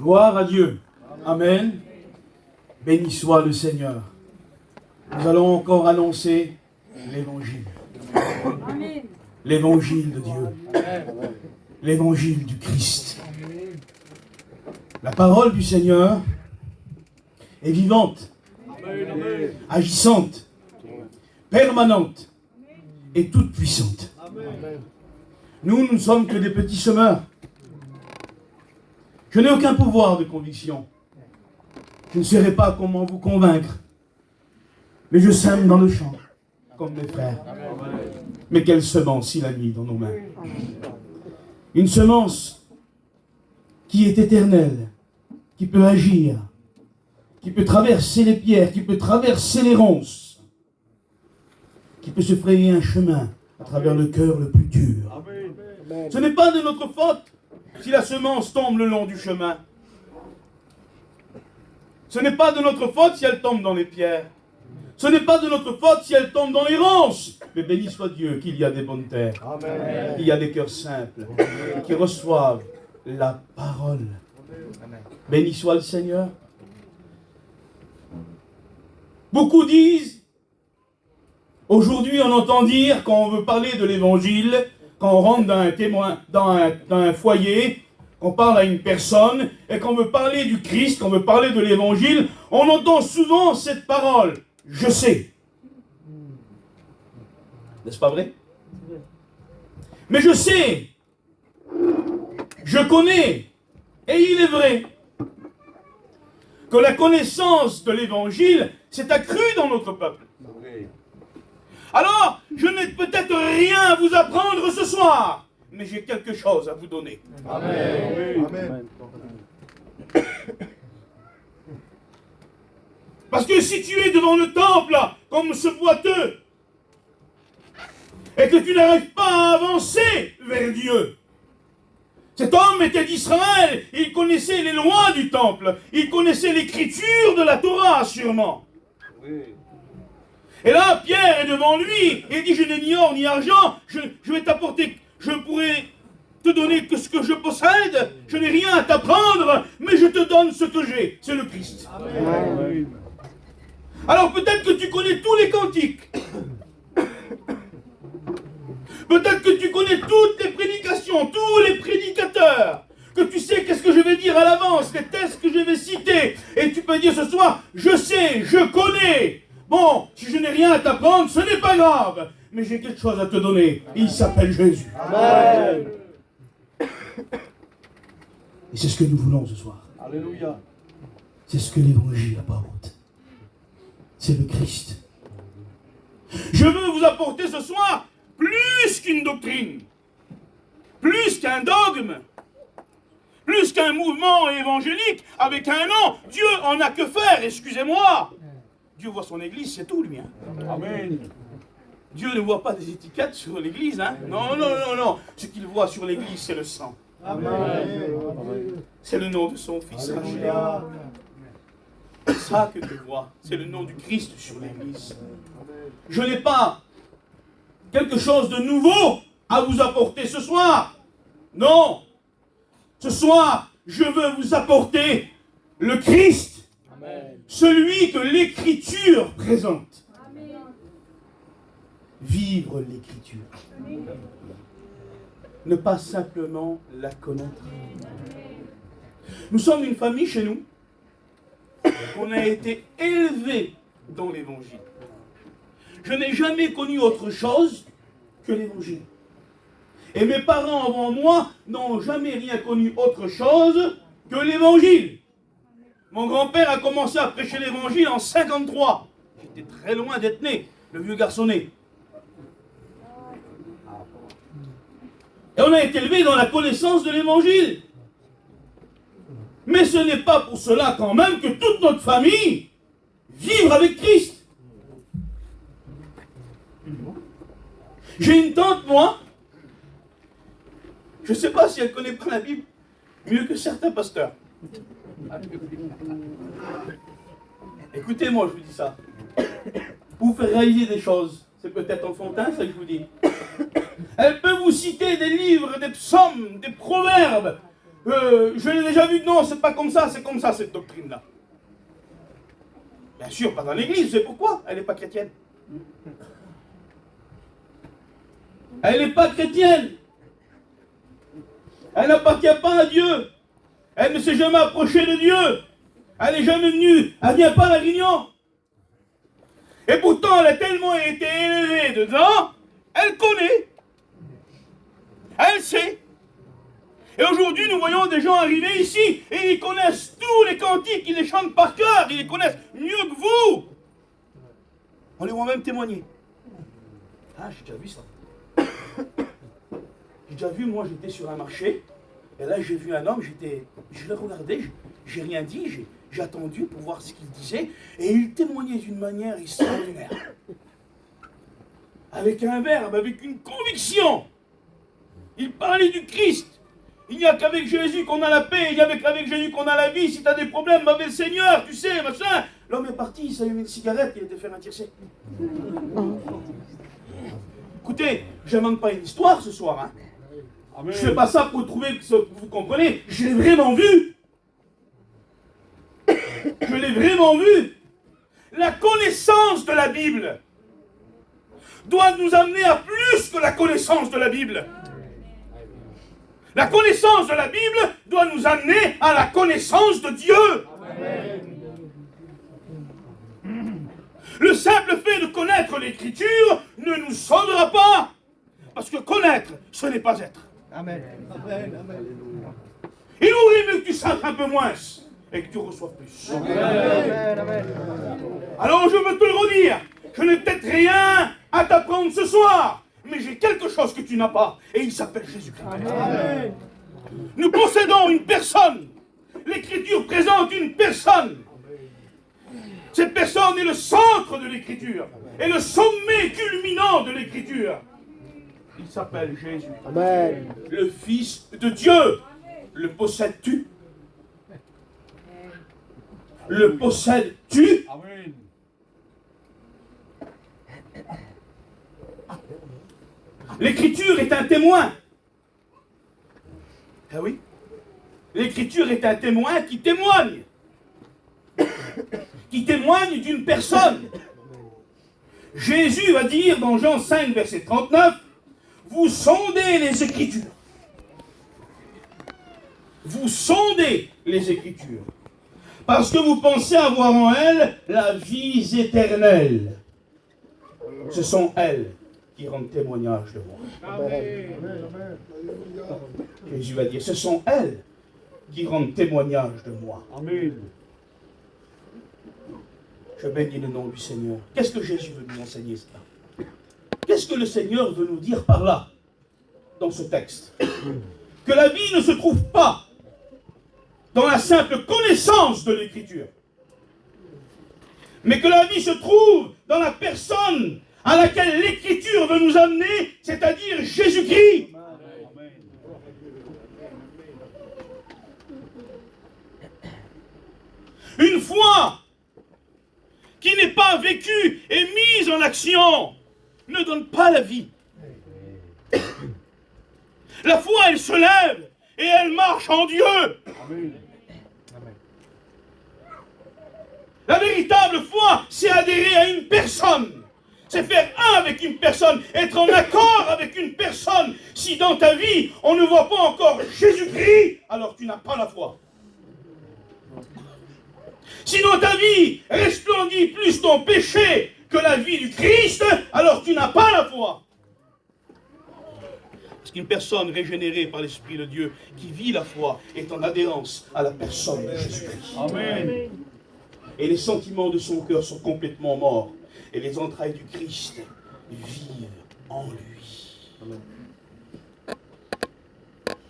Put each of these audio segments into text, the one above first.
Gloire à Dieu. Amen. Béni soit le Seigneur. Nous allons encore annoncer l'évangile. L'évangile de Dieu. L'évangile du Christ. La parole du Seigneur est vivante, agissante, permanente et toute puissante. Nous ne sommes que des petits semeurs. Je n'ai aucun pouvoir de conviction. Je ne saurais pas comment vous convaincre. Mais je sème dans le champ, comme mes frères. Mais quelle semence il a mis dans nos mains. Une semence qui est éternelle, qui peut agir, qui peut traverser les pierres, qui peut traverser les ronces, qui peut se frayer un chemin à travers le cœur le plus dur. Ce n'est pas de notre faute si la semence tombe le long du chemin. Ce n'est pas de notre faute si elle tombe dans les pierres. Ce n'est pas de notre faute si elle tombe dans les ronces. Mais béni soit Dieu qu'il y a des bonnes terres, qu'il y a des cœurs simples, qui reçoivent la parole. Béni soit le Seigneur. Beaucoup disent, aujourd'hui on entend dire, quand on veut parler de l'évangile, quand on rentre dans un foyer, qu'on parle à une personne, et qu'on veut parler du Christ, qu'on veut parler de l'évangile, on entend souvent cette parole, je sais. N'est-ce pas vrai? Mais je sais, je connais, et il est vrai que la connaissance de l'évangile s'est accrue dans notre peuple. Alors, je n'ai peut-être rien à vous apprendre ce soir, mais j'ai quelque chose à vous donner. Amen. Amen. Parce que si tu es devant le temple, comme ce boiteux, et que tu n'arrives pas à avancer vers Dieu, cet homme était d'Israël, il connaissait les lois du temple, il connaissait l'écriture de la Torah sûrement. Et là, Pierre est devant lui et dit, je n'ai ni or ni argent, je vais t'apporter, je pourrais te donner que ce que je possède, je n'ai rien à t'apprendre, mais je te donne ce que j'ai, c'est le Christ. Amen. Alors peut-être que tu connais tous les cantiques, peut-être que tu connais toutes les prédications, tous les prédicateurs, que tu sais qu'est-ce que je vais dire à l'avance, les textes que je vais citer, et tu peux dire ce soir, je sais, je connais. Bon, si je n'ai rien à t'apprendre, ce n'est pas grave, mais j'ai quelque chose à te donner. Il s'appelle Jésus. Amen. Et c'est ce que nous voulons ce soir. Alléluia. C'est ce que l'évangile apporte. C'est le Christ. Je veux vous apporter ce soir plus qu'une doctrine, plus qu'un dogme, plus qu'un mouvement évangélique avec un nom. Dieu en a que faire, excusez-moi. Dieu voit son église, c'est tout lui. Amen. Dieu ne voit pas des étiquettes sur l'église. Non, non, non, non. Ce qu'il voit sur l'église, c'est le sang. Amen. C'est le nom de son fils. C'est ça que tu vois. C'est le nom du Christ sur l'église. Je n'ai pas quelque chose de nouveau à vous apporter ce soir. Non. Ce soir, je veux vous apporter le Christ. Amen. Celui que l'Écriture présente. Amen. Vivre l'Écriture. Amen. Ne pas simplement la connaître. Nous sommes une famille chez nous. On a été élevés dans l'Évangile. Je n'ai jamais connu autre chose que l'Évangile. Et mes parents avant moi n'ont jamais rien connu autre chose que l'Évangile. Mon grand-père a commencé à prêcher l'Évangile en 1953. J'étais très loin d'être né, le vieux garçonnet. Et on a été élevé dans la connaissance de l'Évangile. Mais ce n'est pas pour cela quand même que toute notre famille vivre avec Christ. J'ai une tante, moi, je ne sais pas si elle ne connaît pas la Bible mieux que certains pasteurs. Écoutez-moi, je vous dis ça. Pour vous faire réaliser des choses, c'est peut-être enfantin, ça que je vous dis. Elle peut vous citer des livres, des psaumes, des proverbes, je l'ai déjà vu, non, c'est pas comme ça, c'est comme ça cette doctrine-là. Bien sûr, pas dans l'église, c'est pourquoi elle n'est pas chrétienne. Elle n'est pas chrétienne. Elle n'appartient pas à Dieu. Elle ne s'est jamais approchée de Dieu. Elle n'est jamais venue. Elle ne vient pas à la réunion. Et pourtant, elle a tellement été élevée dedans, elle connaît. Elle sait. Et aujourd'hui, nous voyons des gens arriver ici et ils connaissent tous les cantiques, ils les chantent par cœur, ils les connaissent mieux que vous. On les voit même témoigner. Ah, j'ai déjà vu ça. J'ai déjà vu, moi j'étais sur un marché, et là j'ai vu un homme, je le regardais, j'ai rien dit, j'ai attendu pour voir ce qu'il disait, et il témoignait d'une manière extraordinaire. Avec un verbe, avec une conviction. Il parlait du Christ. Il n'y a qu'avec Jésus qu'on a la paix, il n'y a qu'avec Jésus qu'on a la vie. Si tu as des problèmes, va vers le Seigneur, tu sais, machin. L'homme est parti, il s'est allumé une cigarette, il était fait un tiercé. Écoutez, je n'invente pas une histoire ce soir. Hein. Je ne fais pas ça pour trouver que vous comprenez. Je l'ai vraiment vu. Je l'ai vraiment vu. La connaissance de la Bible doit nous amener à plus que la connaissance de la Bible. La connaissance de la Bible doit nous amener à la connaissance de Dieu. Amen. Le simple fait de connaître l'Écriture ne nous sauvera pas. Parce que connaître, ce n'est pas être. Amen. Amen. Amen. Il aurait mieux que tu saches un peu moins et que tu reçoives plus. Amen. Amen. Alors je veux te le redire, je n'ai peut-être rien à t'apprendre ce soir, mais j'ai quelque chose que tu n'as pas, et il s'appelle Jésus-Christ. Amen. Nous possédons une personne. L'Écriture présente une personne. Cette personne est le centre de l'Écriture, et le sommet culminant de l'Écriture. Il s'appelle Jésus. Amen. Le Fils de Dieu. Le possèdes-tu? Le possèdes-tu? Amen. L'Écriture est un témoin. Ah oui? L'Écriture est un témoin qui témoigne. Qui témoigne d'une personne. Jésus va dire dans Jean 5, verset 39, vous sondez les Écritures. Vous sondez les Écritures. Parce que vous pensez avoir en elles la vie éternelle. Ce sont elles qui rendent témoignage de moi. Amen. Jésus va dire, ce sont elles qui rendent témoignage de moi. Amen. Je bénis le nom du Seigneur. Qu'est-ce que Jésus veut nous enseigner cela? Qu'est-ce que le Seigneur veut nous dire par là, dans ce texte? Que la vie ne se trouve pas dans la simple connaissance de l'Écriture, mais que la vie se trouve dans la personne à laquelle l'Écriture veut nous amener, c'est-à-dire Jésus-Christ. Une foi qui n'est pas vécue et mise en action ne donne pas la vie. La foi, elle se lève et elle marche en Dieu. Amen. La véritable foi, c'est adhérer à une personne. C'est faire un avec une personne, être en accord avec une personne. Si dans ta vie, on ne voit pas encore Jésus-Christ, alors tu n'as pas la foi. Si dans ta vie resplendit plus ton péché que la vie du Christ, alors tu n'as pas la foi. Parce qu'une personne régénérée par l'Esprit de Dieu, qui vit la foi, est en adhérence à la personne de Jésus-Christ. Amen. Et les sentiments de son cœur sont complètement morts. Et les entrailles du Christ vivent en lui. Amen.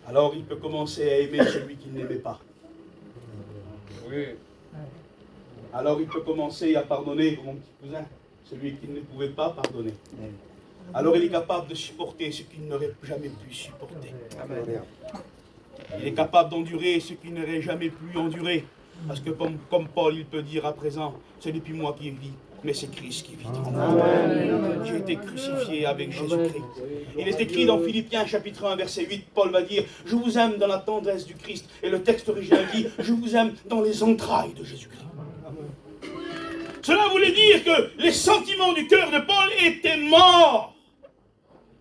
Alors il peut commencer à aimer celui qu'il n'aimait pas. Oui. Alors il peut commencer à pardonner, mon petit cousin, celui qui ne pouvait pas pardonner. Alors il est capable de supporter ce qu'il n'aurait jamais pu supporter. Amen. Il est capable d'endurer ce qu'il n'aurait jamais pu endurer. Parce que comme Paul, il peut dire à présent, ce n'est plus moi qui vis, mais c'est Christ qui vit. J'ai été crucifié avec Jésus-Christ. Il est écrit dans Philippiens chapitre 1 verset 8, Paul va dire, je vous aime dans la tendresse du Christ. Et le texte original dit, je vous aime dans les entrailles de Jésus-Christ. Cela voulait dire que les sentiments du cœur de Paul étaient morts.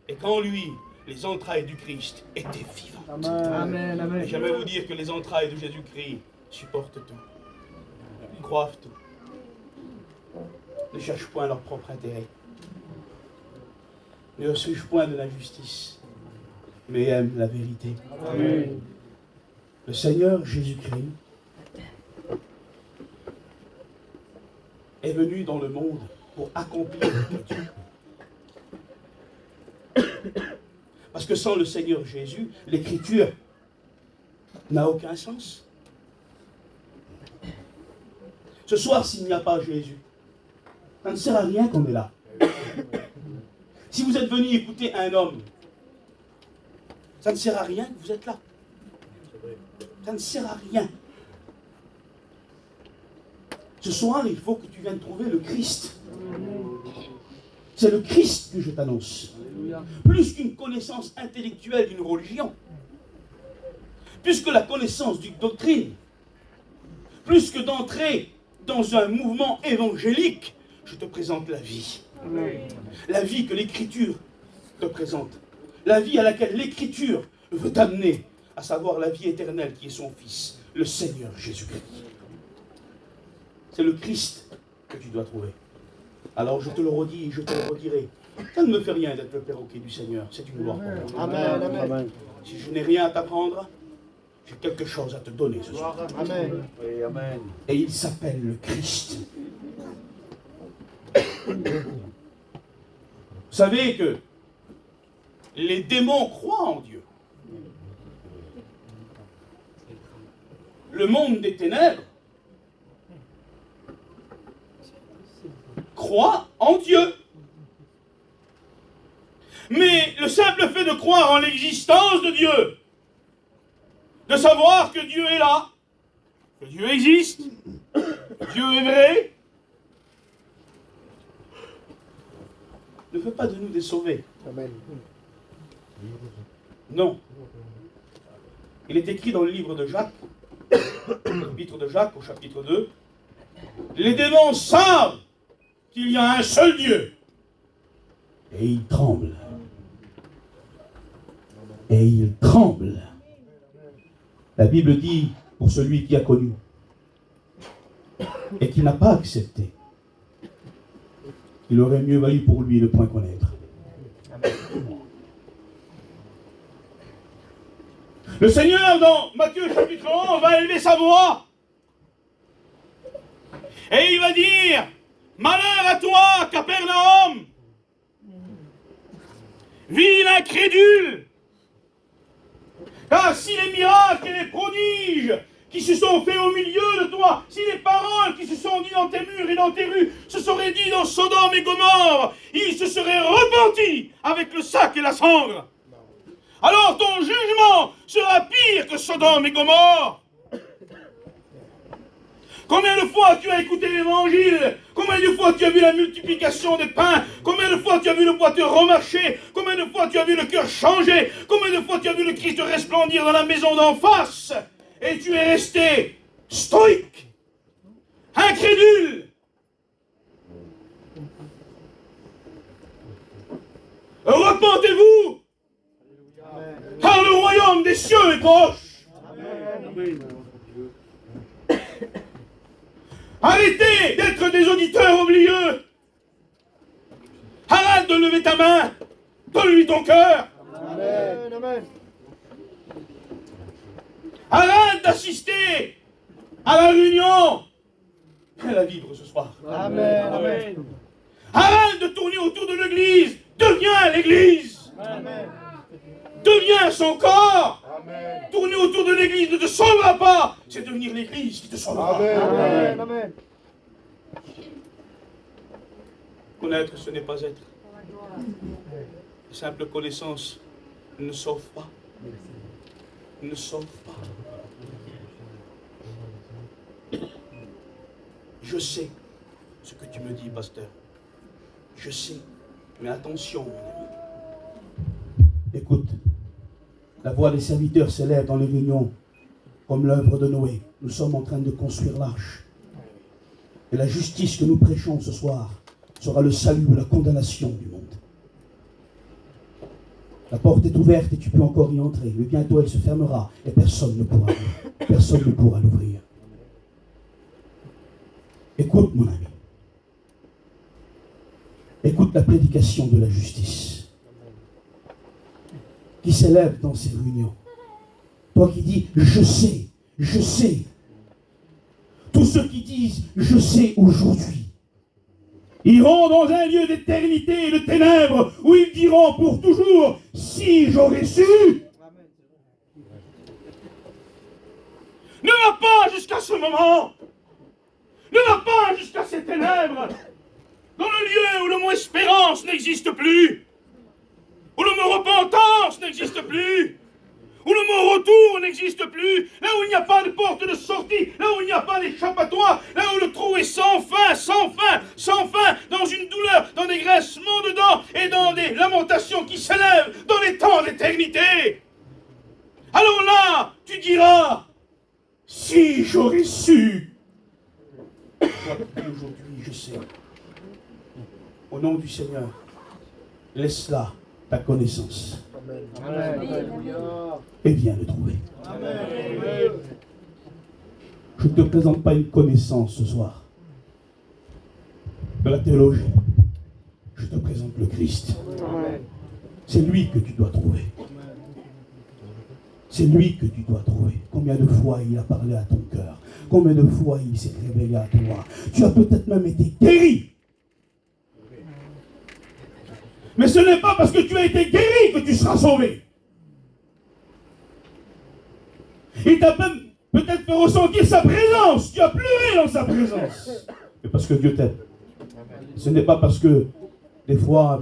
Et qu'en lui, les entrailles du Christ étaient vivantes. Amen, amen. Et j'aimerais vous dire que les entrailles de Jésus-Christ supportent tout. Ils croient tout. Ne cherchent point leur propre intérêt. Ne recherchent point de la justice, mais aiment la vérité. Amen. Le Seigneur Jésus-Christ est venu dans le monde pour accomplir l'Écriture. Parce que sans le Seigneur Jésus, l'Écriture n'a aucun sens. Ce soir, s'il n'y a pas Jésus, ça ne sert à rien qu'on est là. Si vous êtes venu écouter un homme, ça ne sert à rien que vous êtes là. Ça ne sert à rien. Ce soir, il faut que tu viennes trouver le Christ. C'est le Christ que je t'annonce. Plus qu'une connaissance intellectuelle d'une religion. Plus que la connaissance d'une doctrine. Plus que d'entrer dans un mouvement évangélique, je te présente la vie. La vie que l'Écriture te présente. La vie à laquelle l'Écriture veut t'amener, à savoir la vie éternelle qui est son Fils, le Seigneur Jésus-Christ. C'est le Christ que tu dois trouver. Alors je te le redis, je te le redirai. Ça ne me fait rien d'être le perroquet du Seigneur. C'est une gloire pour moi. Amen, amen. Si je n'ai rien à t'apprendre, j'ai quelque chose à te donner ce soir. Amen. Oui, amen. Et il s'appelle le Christ. Vous savez que les démons croient en Dieu. Le monde des ténèbres croit en Dieu. Mais le simple fait de croire en l'existence de Dieu, de savoir que Dieu est là, que Dieu existe, que Dieu est vrai, ne fait pas de nous des sauvés. Amen. Non. Il est écrit dans le livre de Jacques, le chapitre de Jacques, au chapitre 2, les démons savent qu'il y a un seul Dieu. Et ils tremblent. Et ils tremblent. La Bible dit, pour celui qui a connu et qui n'a pas accepté, il aurait mieux valu pour lui ne point connaître. Le Seigneur, dans Matthieu chapitre 11, va élever sa voix. Et il va dire, malheur à toi, Capernaum, ville incrédule. Car si les miracles et les prodiges qui se sont faits au milieu de toi, si les paroles qui se sont dites dans tes murs et dans tes rues se seraient dites dans Sodome et Gomorrhe, ils se seraient repentis avec le sac et la cendre. Alors ton jugement sera pire que Sodome et Gomorrhe. Combien de fois tu as écouté l'évangile? Combien de fois tu as vu la multiplication des pains? Combien de fois tu as vu le boiteux remarcher? Combien de fois tu as vu le cœur changer? Combien de fois tu as vu le Christ resplendir dans la maison d'en face? Et tu es resté stoïque, incrédule. Repentez-vous, car le royaume des cieux est proche. Amen. Arrêtez d'être des auditeurs oublieux. Arrête de lever ta main. Donne-lui ton cœur. Amen. Amen. Arrête d'assister à la réunion. Viens la vivre ce soir. Amen. Amen. Arrête de tourner autour de l'église. Deviens l'église. Amen. Deviens son corps. Amen. Tourner autour de l'église ne te sauvera pas. C'est devenir l'église qui te sauvera. Amen. Amen. Connaître, ce n'est pas être. Simple connaissance ne sauve pas. Ne sauve pas. Je sais ce que tu me dis, pasteur. Je sais. Mais attention, mon ami. Écoute, la voix des serviteurs s'élève dans les réunions comme l'œuvre de Noé. Nous sommes en train de construire l'arche. Et la justice que nous prêchons ce soir sera le salut ou la condamnation du monde. La porte est ouverte et tu peux encore y entrer. Mais bientôt elle se fermera et personne ne pourra l'ouvrir. Écoute, mon ami. Écoute la prédication de la justice qui s'élève dans ces réunions. Toi qui dis, je sais, je sais. Tous ceux qui disent, je sais aujourd'hui, iront dans un lieu d'éternité et de ténèbres où ils diront pour toujours, si j'aurais su. Ne va pas jusqu'à ce moment. Ne va pas jusqu'à ces ténèbres. Dans le lieu où le mot espérance n'existe plus, où le mot repentance n'existe plus, où le mot retour n'existe plus, là où il n'y a pas de porte de sortie, là où il n'y a pas d'échappatoire, là où le trou est sans fin, sans fin, sans fin, dans une douleur, dans des graissements de dents et dans des lamentations qui s'élèvent dans les temps d'éternité. Alors là, tu diras, si j'aurais su. Aujourd'hui, je sais. Au nom du Seigneur, laisse-la ta connaissance. Amen. Et viens le trouver. Je ne te présente pas une connaissance ce soir de la théologie. Je te présente le Christ. C'est lui que tu dois trouver. C'est lui que tu dois trouver. Combien de fois il a parlé à ton cœur? Combien de fois il s'est révélé à toi? Tu as peut-être même été guéri. Mais ce n'est pas parce que tu as été guéri que tu seras sauvé. Il t'a même peut-être fait ressentir sa présence. Tu as pleuré dans sa présence. Mais parce que Dieu t'aime. Ce n'est pas parce que des fois,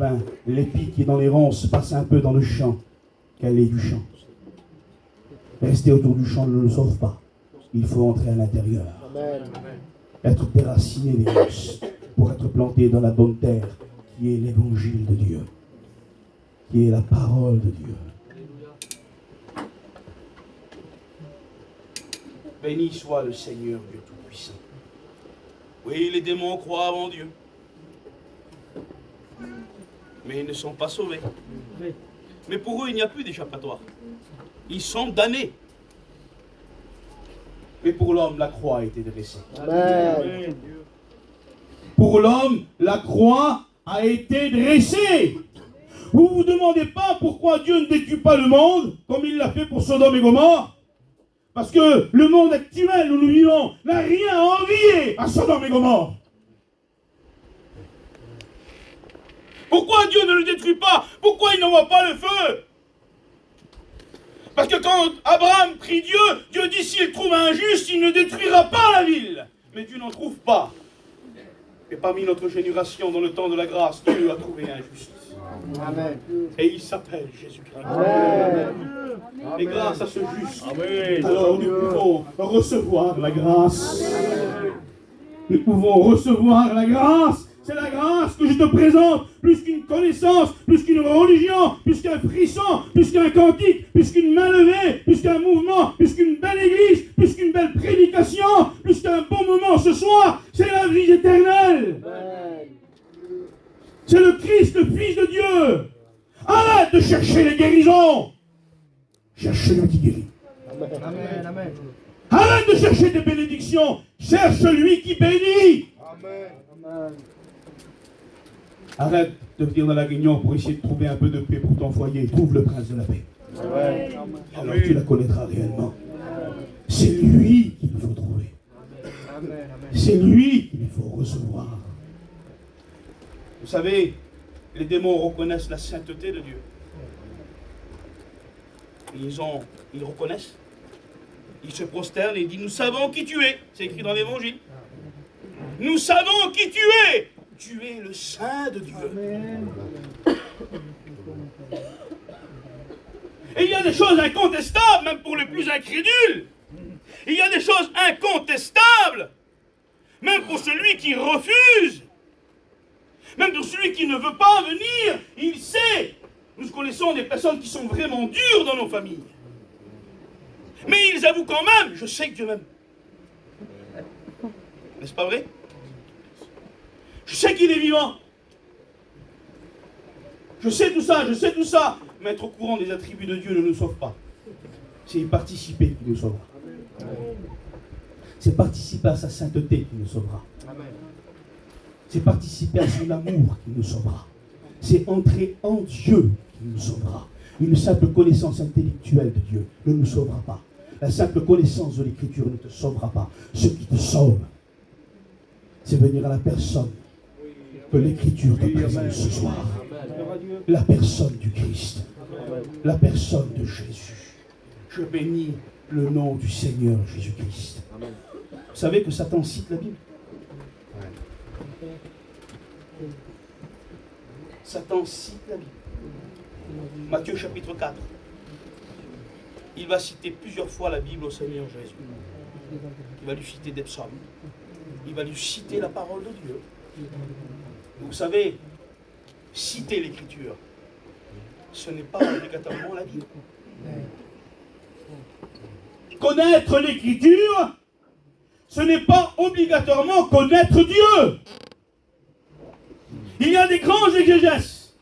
l'épi qui est dans les ronces passe un peu dans le champ qu'elle est du champ. Rester autour du champ ne le sauve pas. Il faut entrer à l'intérieur. Être déraciné des ronces pour être planté dans la bonne terre qui est l'évangile de Dieu, qui est la parole de Dieu. Béni soit le Seigneur Dieu Tout-Puissant. Oui, les démons croient en Dieu, mais ils ne sont pas sauvés. Mais pour eux, il n'y a plus d'échappatoire. Ils sont damnés. Mais pour l'homme, la croix a été dressée. Amen. Pour l'homme, la croix a été dressée. Vous ne vous demandez pas pourquoi Dieu ne détruit pas le monde comme il l'a fait pour Sodome et Gomorrhe. Parce que le monde actuel où nous vivons n'a rien à envier à Sodome et Gomorrhe. Pourquoi Dieu ne le détruit pas? Pourquoi il n'envoie pas le feu? Parce que quand Abraham prie Dieu, Dieu dit s'il trouve un juste, il ne détruira pas la ville. Mais Dieu n'en trouve pas. Et parmi notre génération, dans le temps de la grâce, Dieu a trouvé un juste. Amen. Et il s'appelle Jésus-Christ. Amen. Et grâce à ce juste, Amen. alors nous pouvons recevoir la grâce. Nous pouvons recevoir la grâce. C'est la grâce que je te présente, plus qu'une connaissance, plus qu'une religion, plus qu'un frisson, plus qu'un cantique, plus qu'une main levée, plus qu'un mouvement, plus qu'une belle église, plus qu'une belle prédication, plus qu'un bon moment ce soir. C'est la vie éternelle. C'est le Christ, le Fils de Dieu. Arrête de chercher les guérisons. Cherche celui qui guérit. Amen. Amen. Arrête de chercher des bénédictions. Cherche celui qui bénit. Amen. Arrête de venir dans la réunion pour essayer de trouver un peu de paix pour ton foyer. Trouve le prince de la paix. Amen. Alors tu la connaîtras réellement. C'est lui qu'il faut trouver. C'est lui qu'il faut recevoir. Vous savez, les démons reconnaissent la sainteté de Dieu. Ils reconnaissent. Ils se prosternent et ils disent, nous savons qui tu es. C'est écrit dans l'évangile. Nous savons qui tu es. Tu es le Saint de Dieu. Et il y a des choses incontestables, même pour les plus incrédules. Il y a des choses incontestables, même pour celui qui refuse, même pour celui qui ne veut pas venir, il sait. Nous connaissons des personnes qui sont vraiment dures dans nos familles. Mais ils avouent quand même, je sais que Dieu m'aime. N'est-ce pas vrai? Je sais qu'il est vivant. Je sais tout ça, mais être au courant des attributs de Dieu ne nous sauve pas. C'est y participer qui nous sauvera. C'est participer à sa sainteté qui nous sauvera. C'est participer à son amour qui nous sauvera. C'est entrer en Dieu qui nous sauvera. Une simple connaissance intellectuelle de Dieu ne nous sauvera pas. La simple connaissance de l'Écriture ne te sauvera pas. Ce qui te sauve, c'est venir à la personne que l'Écriture te présente ce soir. La personne du Christ. La personne de Jésus. Je bénis le nom du Seigneur Jésus-Christ. Vous savez que Satan cite la Bible? Satan cite la Bible. Matthieu chapitre 4. Il va citer plusieurs fois la Bible au Seigneur Jésus. Il va lui citer des psaumes. Il va lui citer la parole de Dieu. Vous savez, citer l'Écriture, ce n'est pas obligatoirement la Bible. Connaître l'Écriture, ce n'est pas obligatoirement connaître Dieu. Il y a des grands exégèses,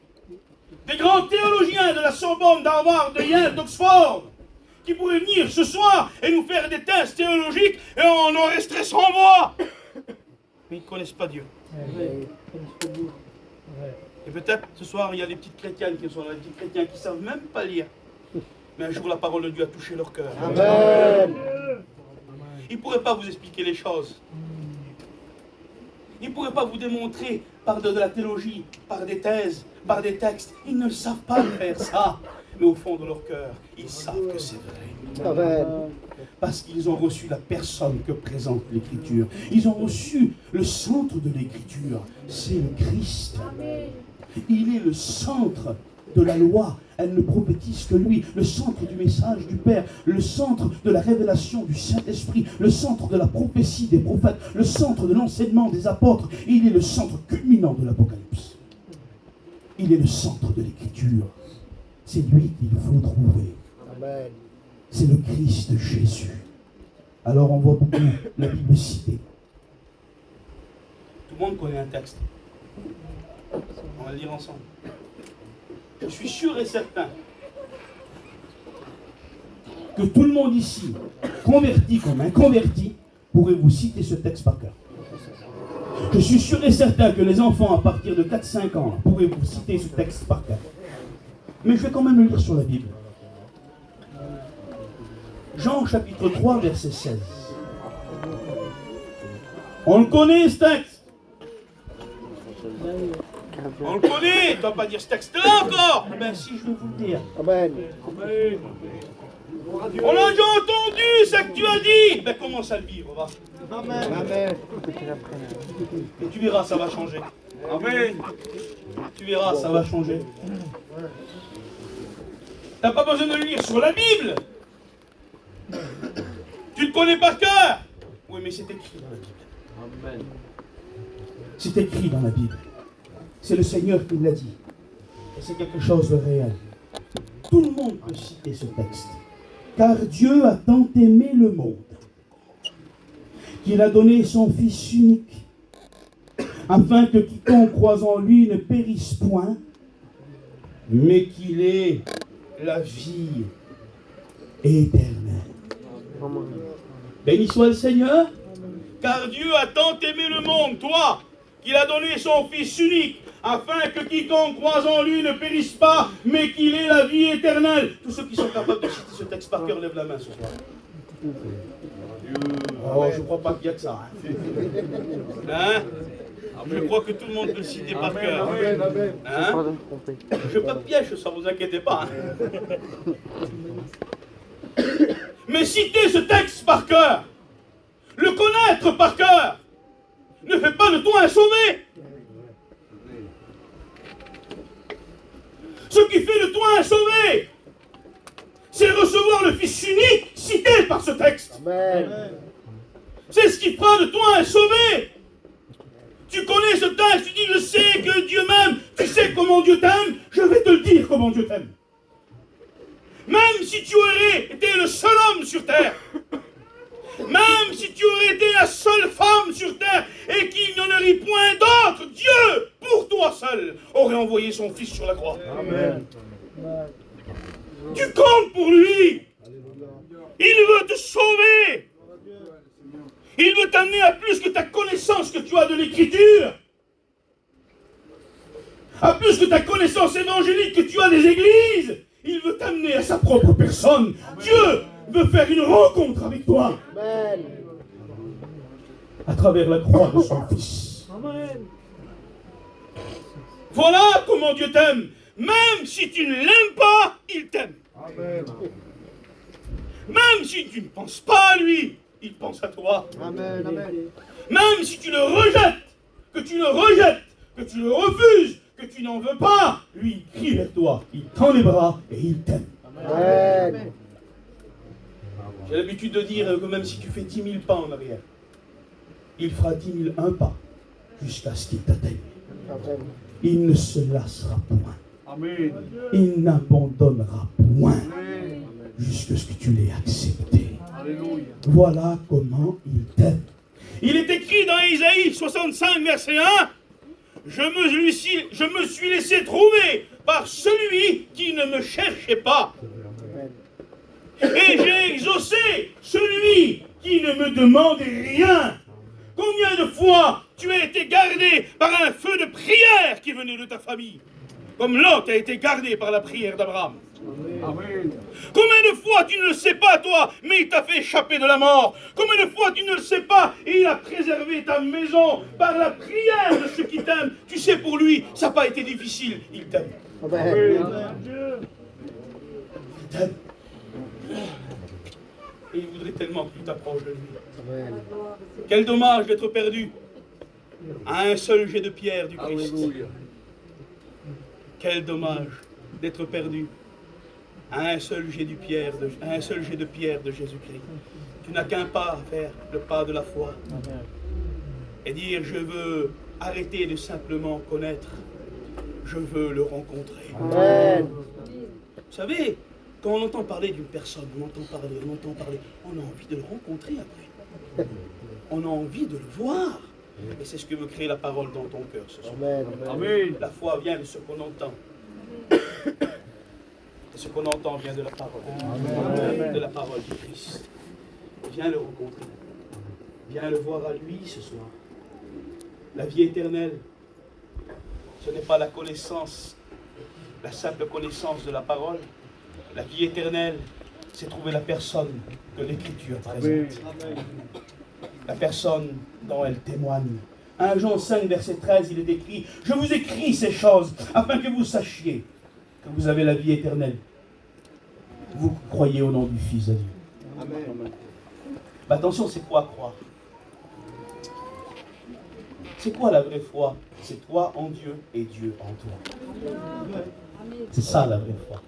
des grands théologiens de la Sorbonne, d'Harvard, de Yale, d'Oxford, qui pourraient venir ce soir et nous faire des tests théologiques et on en resterait sans voix. Mais ils ne connaissent pas Dieu. Et peut-être ce soir, il y a des petites chrétiennes qui sont là, des petits chrétiens qui ne savent même pas lire. Mais un jour, la parole de Dieu a touché leur cœur. Amen. Ils ne pourraient pas vous expliquer les choses. Ils ne pourraient pas vous démontrer par de la théologie, par des thèses, par des textes. Ils ne savent pas faire ça. Mais au fond de leur cœur, ils savent que c'est vrai. Amen. Parce qu'ils ont reçu la personne que présente l'Écriture. Ils ont reçu le centre de l'Écriture. C'est le Christ. Il est le centre de la loi. Elle ne prophétise que lui. Le centre du message du Père. Le centre de la révélation du Saint-Esprit. Le centre de la prophétie des prophètes. Le centre de l'enseignement des apôtres. Il est le centre culminant de l'Apocalypse. Il est le centre de l'Écriture. C'est lui qu'il faut trouver. Amen. C'est le Christ Jésus. Alors on voit beaucoup la Bible citée. Tout le monde connaît un texte. On va le lire ensemble. Je suis sûr et certain que tout le monde ici, converti comme inconverti, pourrait vous citer ce texte par cœur. Je suis sûr et certain que les enfants à partir de 4-5 ans pourraient vous citer ce texte par cœur. Mais je vais quand même le lire sur la Bible. Jean chapitre 3 verset 16. On le connaît ce texte. On le connaît. Tu ne dois pas dire ce texte-là encore. Ben si, je vais vous le dire. Amen. On a déjà entendu ce que tu as dit. Ben commence à le vivre, va. Amen. Amen. Et tu verras, ça va changer. Amen. Tu verras, ça va changer. Tu n'as pas besoin de le lire sur la Bible. Tu le connais par cœur. Oui, mais c'est écrit dans la Bible. Amen. C'est écrit dans la Bible. C'est le Seigneur qui l'a dit. Et c'est quelque chose de réel. Tout le monde peut citer ce texte. Car Dieu a tant aimé le monde qu'il a donné son Fils unique, afin que quiconque croise en lui ne périsse point, mais qu'il ait la vie éternelle. Béni soit le Seigneur, car Dieu a tant aimé le monde, toi, qu'il a donné son Fils unique, afin que quiconque croise en lui ne périsse pas, mais qu'il ait la vie éternelle. Tous ceux qui sont capables de citer ce texte par cœur, lèvent la main ce soir. Oh, je ne crois pas qu'il y a que ça. Hein? Je crois que tout le monde peut le citer par cœur. Hein? Je ne pas de piège, ça, vous inquiétez pas. Mais citer ce texte par cœur, le connaître par cœur, ne fait pas de toi un sauvé. Ce qui fait de toi un sauvé, c'est recevoir le Fils unique cité par ce texte. Amen. C'est ce qui fera de toi un sauvé. Tu connais ce texte, tu dis, je sais que Dieu m'aime, tu sais comment Dieu t'aime, je vais te le dire comment Dieu t'aime. Même si tu aurais été le seul homme sur terre, même si tu aurais été la seule femme sur terre et qu'il n'y en aurait point d'autre, Dieu, pour toi seul, aurait envoyé son Fils sur la croix. Amen. Tu comptes pour lui. Il veut te sauver. Il veut t'amener à plus que ta connaissance que tu as de l'Écriture. À plus que ta connaissance évangélique que tu as des églises. Il veut t'amener à sa propre personne. Dieu veut faire une rencontre avec toi. Amen. À travers la croix de son Fils. Amen. Voilà comment Dieu t'aime. Même si tu ne l'aimes pas, il t'aime. Amen. Même si tu ne penses pas à lui, il pense à toi. Amen. Amen. Même si tu le rejettes, que tu le rejettes, que tu le refuses, que tu n'en veux pas, lui, il crie vers toi, il tend les bras et il t'aime. Amen. J'ai l'habitude de dire que même si tu fais 10 000 pas en arrière, il fera 10 001 pas jusqu'à ce qu'il t'atteigne. Amen. Il ne se lassera point. Amen. Il n'abandonnera point jusqu'à ce que tu l'aies accepté. Alléluia. Voilà comment il t'aime. Il est écrit dans Isaïe 65, verset 1, je me suis laissé trouver par celui qui ne me cherchait pas. Et j'ai exaucé celui qui ne me demandait rien. Combien de fois tu as été gardé par un feu de prière qui venait de ta famille, comme Lot a été gardé par la prière d'Abraham. Amen. Combien de fois tu ne le sais pas toi, mais il t'a fait échapper de la mort. Combien de fois tu ne le sais pas et il a préservé ta maison par la prière de ceux qui t'aiment. Tu sais, pour lui, ça n'a pas été difficile, il t'aime. Amen. Il t'aime. Et il voudrait tellement que tu t'approches de lui. Amen. Quel dommage d'être perdu à un seul jet de pierre du Christ. Alléluia. Quel dommage d'être perdu à un seul jet de pierre de Jésus-Christ. Tu n'as qu'un pas à faire, le pas de la foi. Amen. Et dire, je veux arrêter de simplement connaître, je veux le rencontrer. Amen. Vous savez, quand on entend parler d'une personne, on entend parler, on a envie de le rencontrer après. On a envie de le voir. Et c'est ce que veut créer la parole dans ton cœur ce soir. Amen. Amen. La foi vient de ce qu'on entend. Et ce qu'on entend vient de la parole. Amen. De la parole du Christ. Viens le rencontrer. Viens le voir à lui ce soir. La vie éternelle, ce n'est pas la connaissance, la simple connaissance de la parole. La vie éternelle, c'est trouver la personne que l'Écriture présente. La personne dont elle témoigne. 1 Jean 5, verset 13, il est écrit, je vous écris ces choses afin que vous sachiez que vous avez la vie éternelle. Vous croyez au nom du Fils de Dieu. Amen. Mais attention, c'est quoi croire? C'est quoi la vraie foi? C'est toi en Dieu et Dieu en toi. C'est ça la vraie foi.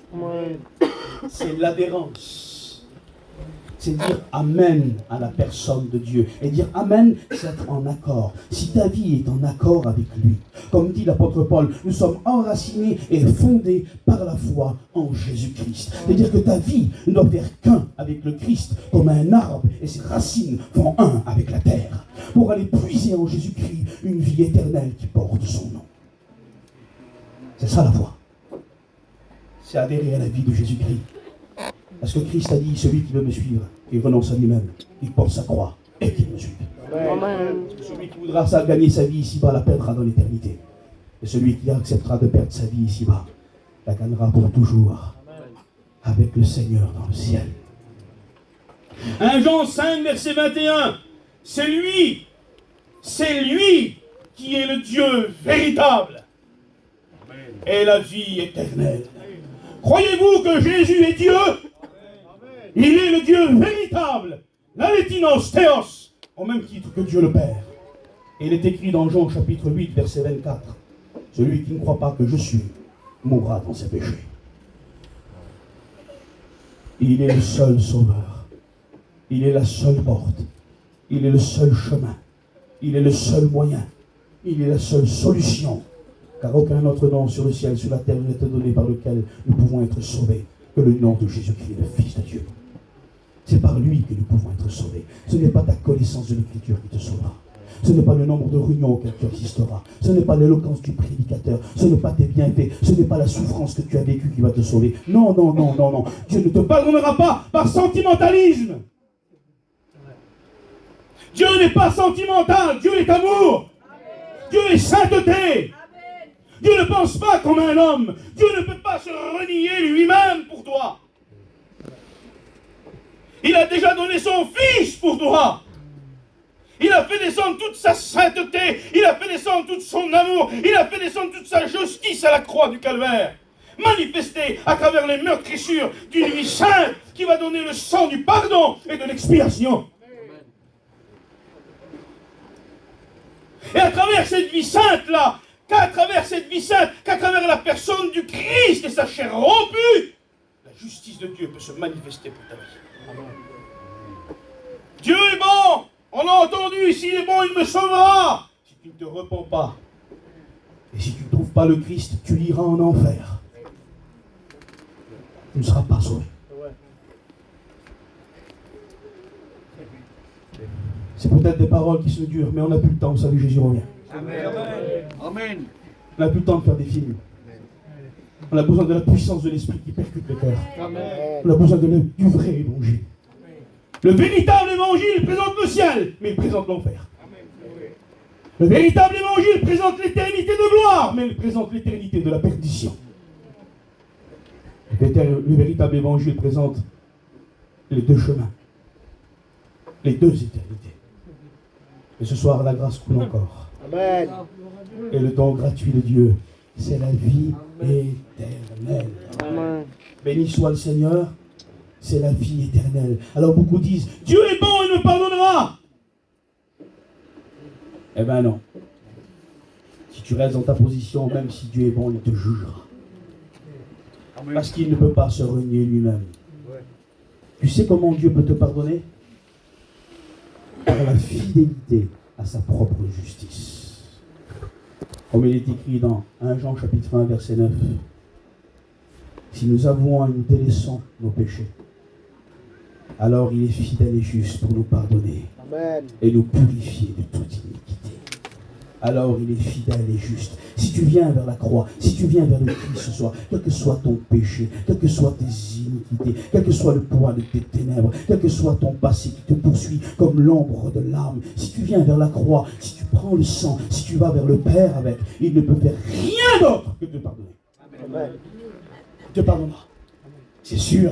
C'est l'adhérence. C'est dire Amen à la personne de Dieu. Et dire Amen, c'est être en accord. Si ta vie est en accord avec lui, comme dit l'apôtre Paul, nous sommes enracinés et fondés par la foi en Jésus-Christ. C'est-à-dire que ta vie ne doit faire qu'un avec le Christ, comme un arbre et ses racines font un avec la terre, pour aller puiser en Jésus-Christ une vie éternelle qui porte son nom. C'est ça la foi. C'est adhérer à la vie de Jésus-Christ. Parce que Christ a dit, celui qui veut me suivre, il renonce à lui-même, il porte sa croix et qu'il me suive. Amen. Parce que celui qui voudra ça gagner sa vie ici-bas la perdra dans l'éternité. Et celui qui acceptera de perdre sa vie ici-bas la gagnera pour toujours avec le Seigneur dans le ciel. 1 Jean 5, verset 21. C'est lui qui est le Dieu véritable et la vie éternelle. Croyez-vous que Jésus est Dieu? Il est le Dieu véritable, l'Alétinos Théos, au même titre que Dieu le Père. Et il est écrit dans Jean chapitre 8, verset 24, celui qui ne croit pas que je suis, mourra dans ses péchés. Il est le seul sauveur. Il est la seule porte. Il est le seul chemin. Il est le seul moyen. Il est la seule solution. Car aucun autre nom sur le ciel, sur la terre n'est donné par lequel nous pouvons être sauvés que le nom de Jésus-Christ, le Fils de Dieu. C'est par lui que nous pouvons être sauvés. Ce n'est pas ta connaissance de l'Écriture qui te sauvera. Ce n'est pas le nombre de réunions auxquelles tu assisteras. Ce n'est pas l'éloquence du prédicateur. Ce n'est pas tes bienfaits. Ce n'est pas la souffrance que tu as vécue qui va te sauver. Non, non, non, non, non. Dieu ne te pardonnera pas par sentimentalisme. Dieu n'est pas sentimental. Dieu est amour. Dieu est sainteté. Dieu ne pense pas comme un homme. Dieu ne peut pas se renier lui-même pour toi. Il a déjà donné son Fils pour toi. Il a fait descendre toute sa sainteté. Il a fait descendre tout son amour. Il a fait descendre toute sa justice à la croix du calvaire. Manifestée à travers les meurtrissures d'une vie sainte qui va donner le sang du pardon et de l'expiation. Et à travers cette vie sainte-là, qu'à travers la personne du Christ et sa chair rompue, la justice de Dieu peut se manifester pour ta vie. Dieu est bon. On l'a entendu, s'il est bon, il me sauvera. Si tu ne te repens pas, et si tu ne trouves pas le Christ, tu iras en enfer. Tu ne seras pas sauvé. C'est peut-être des paroles qui se durent, mais on n'a plus le temps, vous savez, Jésus revient. Amen. Amen. On n'a plus le temps de faire des films. On a besoin de la puissance de l'Esprit qui percute le cœur. On a besoin du vrai évangile. Le véritable évangile présente le ciel, mais il présente l'enfer. Le véritable évangile présente l'éternité de gloire, mais il présente l'éternité de la perdition. Le véritable évangile présente les deux chemins, les deux éternités. Et ce soir, la grâce coule encore. Amen. Et le don gratuit de Dieu, c'est la vie éternelle. Amen. Béni soit le Seigneur. C'est la vie éternelle. Alors beaucoup disent, Dieu est bon, il me pardonnera. Eh bien non. Si tu restes dans ta position, même si Dieu est bon, il te jugera. Parce qu'il ne peut pas se renier lui-même. Tu sais comment Dieu peut te pardonner? Par la fidélité à sa propre justice. Comme il est écrit dans 1 Jean chapitre 1 verset 9. Si nous avouons et nous délaissons nos péchés, alors il est fidèle et juste pour nous pardonner. Amen. Et nous purifier de toute iniquité. Alors il est fidèle et juste. Si tu viens vers la croix, si tu viens vers le Christ ce soir, quel que soit ton péché, quelles que soient tes iniquités, quel que soit le poids de tes ténèbres, quel que soit ton passé qui te poursuit comme l'ombre de l'âme, si tu viens vers la croix, si tu prends le sang, si tu vas vers le Père avec, il ne peut faire rien d'autre que de te pardonner. Amen. Il te pardonnera. C'est sûr.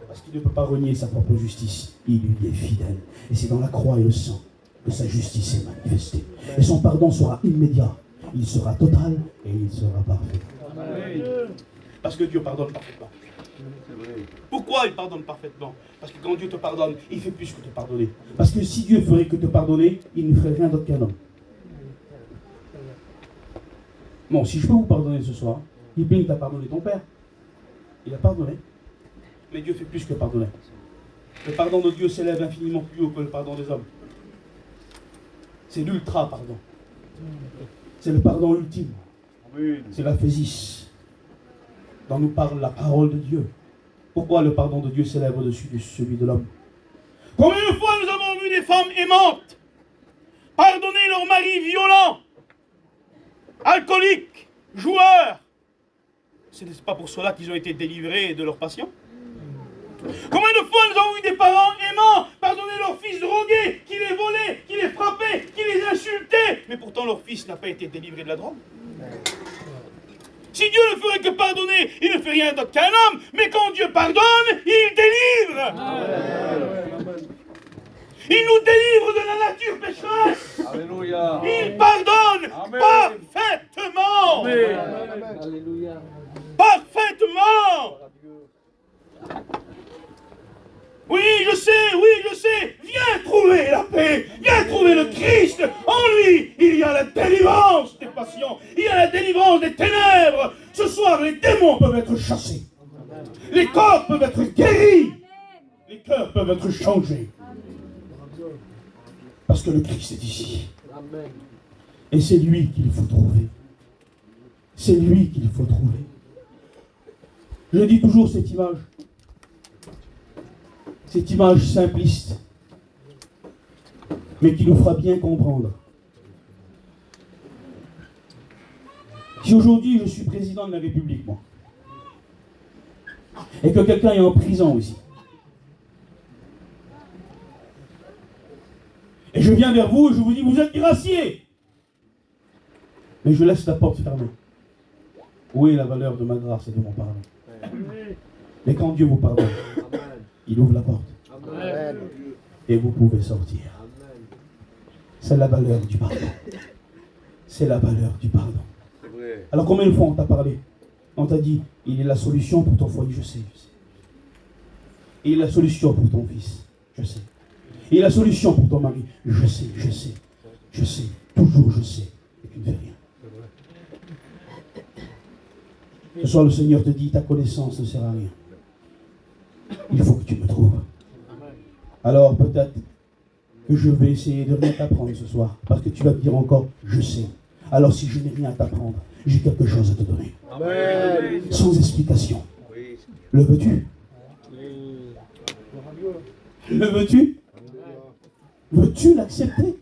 Parce qu'il ne peut pas renier sa propre justice. Il lui est fidèle. Et c'est dans la croix et le sang que sa justice est manifestée. Et son pardon sera immédiat. Il sera total et il sera parfait. Amen. Parce que Dieu pardonne parfaitement. Pourquoi il pardonne parfaitement? Parce que quand Dieu te pardonne, il fait plus que te pardonner. Parce que si Dieu ferait que te pardonner, il ne ferait rien d'autre qu'un homme. Bon, si je peux vous pardonner ce soir, Yiping t'a pardonné ton père. Il a pardonné. Mais Dieu fait plus que pardonner. Le pardon de Dieu s'élève infiniment plus haut que le pardon des hommes. C'est l'ultra pardon. C'est le pardon ultime. C'est l'aphésis dont nous parle la parole de Dieu. Pourquoi le pardon de Dieu s'élève au-dessus de celui de l'homme? Combien de fois nous avons vu des femmes aimantes pardonner leur mari violent, alcoolique, joueur? Ce n'est pas pour cela qu'ils ont été délivrés de leur passion. Combien de fois nous avons vu des parents aimants pardonner leur fils drogué, qui les volait, qui les frappait, qui les insultait, mais pourtant leur fils n'a pas été délivré de la drogue. Si Dieu ne ferait que pardonner, il ne fait rien d'autre qu'un homme, mais quand Dieu pardonne, il délivre. Amen. Il nous délivre de la nature pécheresse. Alléluia. Il pardonne. Amen. Parfaitement. Amen. Alléluia. Parfaitement. Oui, je sais. Viens trouver la paix. Viens trouver le Christ. En lui, il y a la délivrance des passions. Il y a la délivrance des ténèbres. Ce soir, les démons peuvent être chassés. Les corps peuvent être guéris. Les cœurs peuvent être changés. Parce que le Christ est ici. Et c'est lui qu'il faut trouver. C'est lui qu'il faut trouver. Je dis toujours cette image simpliste, mais qui nous fera bien comprendre. Si aujourd'hui je suis président de la République, moi, et que quelqu'un est en prison aussi, et je viens vers vous et je vous dis, vous êtes graciés, mais je laisse la porte fermée. Où est la valeur de ma grâce et de mon pardon? Mais quand Dieu vous pardonne, il ouvre la porte. Et vous pouvez sortir. C'est la valeur du pardon. C'est la valeur du pardon. Alors combien de fois on t'a parlé? On t'a dit, il est la solution pour ton foyer, je sais. Il est la solution pour ton fils, je sais. Il est la solution pour ton mari, je sais. Toujours je sais. Et tu ne fais rien. Ce soir, le Seigneur te dit, ta connaissance ne sert à rien. Il faut que tu me trouves. Alors peut-être que je vais essayer de rien t'apprendre ce soir, parce que tu vas te dire encore, je sais. Alors si je n'ai rien à t'apprendre, j'ai quelque chose à te donner. Amen. Sans explication. Le veux-tu? Le veux-tu? Veux-tu l'accepter?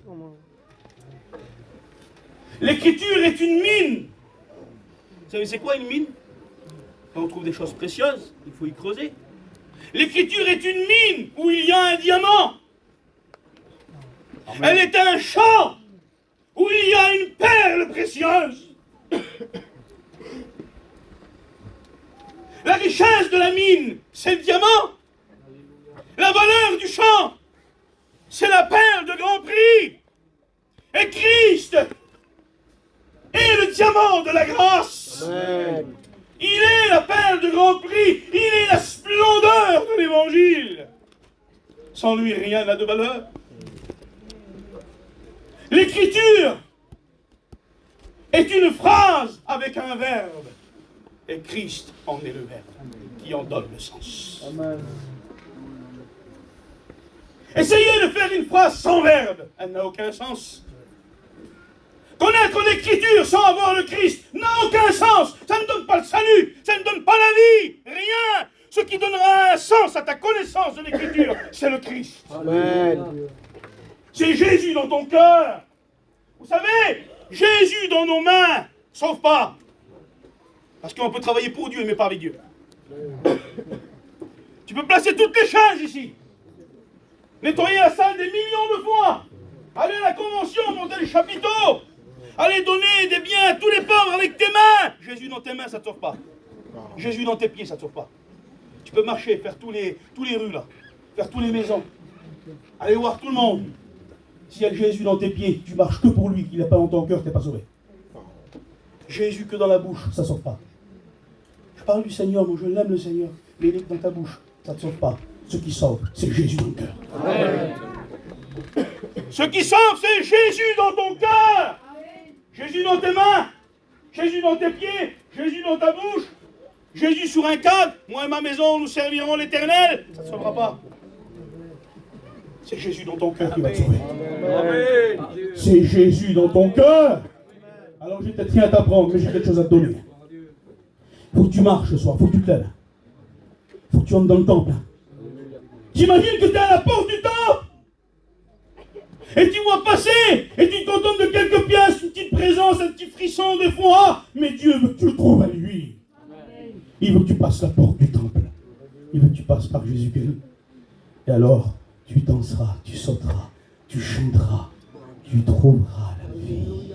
L'écriture est une mine. Vous savez c'est quoi une mine? Quand on trouve des choses précieuses, il faut y creuser. L'écriture est une mine où il y a un diamant. Amen. Elle est un champ où il y a une perle précieuse. La richesse de la mine, c'est le diamant. La valeur du champ, c'est la perle de grand prix. Et Christ est le diamant de la grâce. Amen. Il est la perle de grand prix. Il est la splendeur de l'évangile. Sans lui, rien n'a de valeur. L'écriture est une phrase avec un verbe. Et Christ en est le verbe qui en donne le sens. Amen. Essayez de faire une phrase sans verbe. Elle n'a aucun sens. Connaître l'écriture sans avoir le Christ n'a aucun sens. Ça ne donne pas le salut. Ça ne donne pas la vie. Rien. Ce qui donnera un sens à ta connaissance de l'écriture, c'est le Christ. Amen. C'est Jésus dans ton cœur. Vous savez, Jésus dans nos mains, sauve pas. Parce qu'on peut travailler pour Dieu, mais pas avec Dieu. Tu peux placer toutes les chaises ici. Nettoyer la salle des millions de fois. Aller à la convention, monter le chapiteau. Aller donner des biens à tous les pauvres avec tes mains. Jésus dans tes mains, ça ne te sauve pas. Jésus dans tes pieds, ça ne te sauve pas. Tu peux marcher, faire tous les rues là. Faire toutes les maisons. Aller voir tout le monde. S'il y a Jésus dans tes pieds, tu marches que pour lui, qu'il n'est pas dans ton cœur, tu n'es pas sauvé. Jésus que dans la bouche, ça ne sauve pas. Je parle du Seigneur, moi je l'aime le Seigneur, mais il est dans ta bouche, ça ne te sauve pas. Ce qui sauve, c'est Jésus dans le cœur. Amen. Ce qui sauve, c'est Jésus dans ton cœur. Jésus dans tes mains, Jésus dans tes pieds, Jésus dans ta bouche, Jésus sur un cadre. Moi et ma maison, nous servirons l'Éternel. Ça ne te sauvera pas. C'est Jésus dans ton cœur qui va te sauver. Amen. C'est Jésus dans ton cœur. Alors j'ai peut-être rien à t'apprendre, mais j'ai quelque chose à te donner. Il faut que tu marches ce soir, il faut que tu te lèves. Il faut que tu entres dans le temple. J'imagine que tu es à la porte du temple. Et tu vois passer, et tu te contentes de quelques pièces, une petite présence, un petit frisson des fois. Mais Dieu veut que tu le trouves à lui. Il veut que tu passes la porte du temple. Il veut que tu passes par Jésus-Christ. Et alors, tu danseras, tu sauteras, tu chanteras, tu trouveras la vie.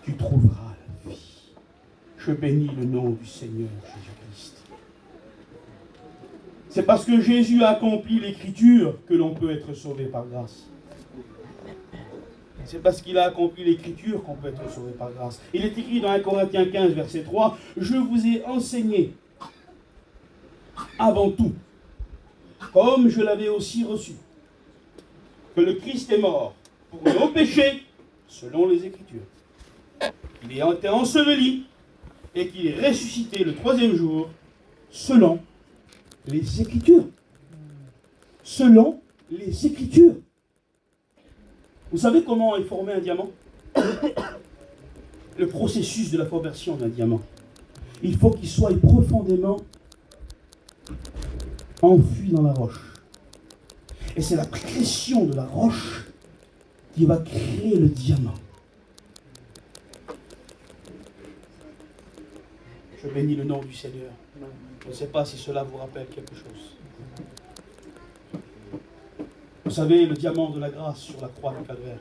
Tu trouveras la vie. Je bénis le nom du Seigneur Jésus-Christ. C'est parce que Jésus a accompli l'écriture que l'on peut être sauvé par grâce. C'est parce qu'il a accompli l'écriture qu'on peut être sauvé par grâce. Il est écrit dans 1 Corinthiens 15, verset 3, « Je vous ai enseigné avant tout, comme je l'avais aussi reçu, que le Christ est mort pour nos péchés, selon les Écritures. Il a été enseveli et qu'il est ressuscité le 3e jour, selon les Écritures. » Selon les Écritures. Vous savez comment est formé un diamant? le processus de la conversion d'un diamant. Il faut qu'il soit profondément enfui dans la roche. Et c'est la pression de la roche qui va créer le diamant. Je bénis le nom du Seigneur. Je ne sais pas si cela vous rappelle quelque chose. Vous savez, le diamant de la grâce sur la croix du calvaire.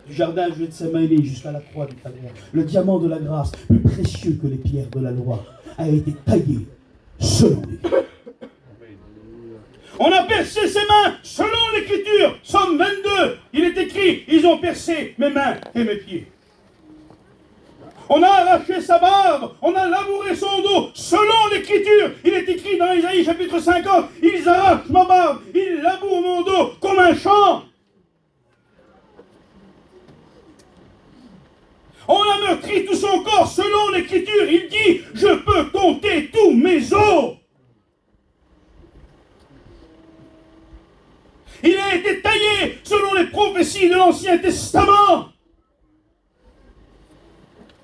Du jardin de Gethsémani jusqu'à la croix du calvaire. Le diamant de la grâce, plus précieux que les pierres de la loi, a été taillé selon lui. On a percé ses mains selon l'écriture. Somme 22, il est écrit, ils ont percé mes mains et mes pieds. On a arraché sa barbe, on a labouré son dos, selon l'écriture. Il est écrit dans Isaïe chapitre 50, ils arrachent ma barbe, ils labourent mon dos comme un champ. On a meurtri tout son corps, selon l'écriture. Il dit, je peux compter tous mes os. Il a été taillé selon les prophéties de l'Ancien Testament.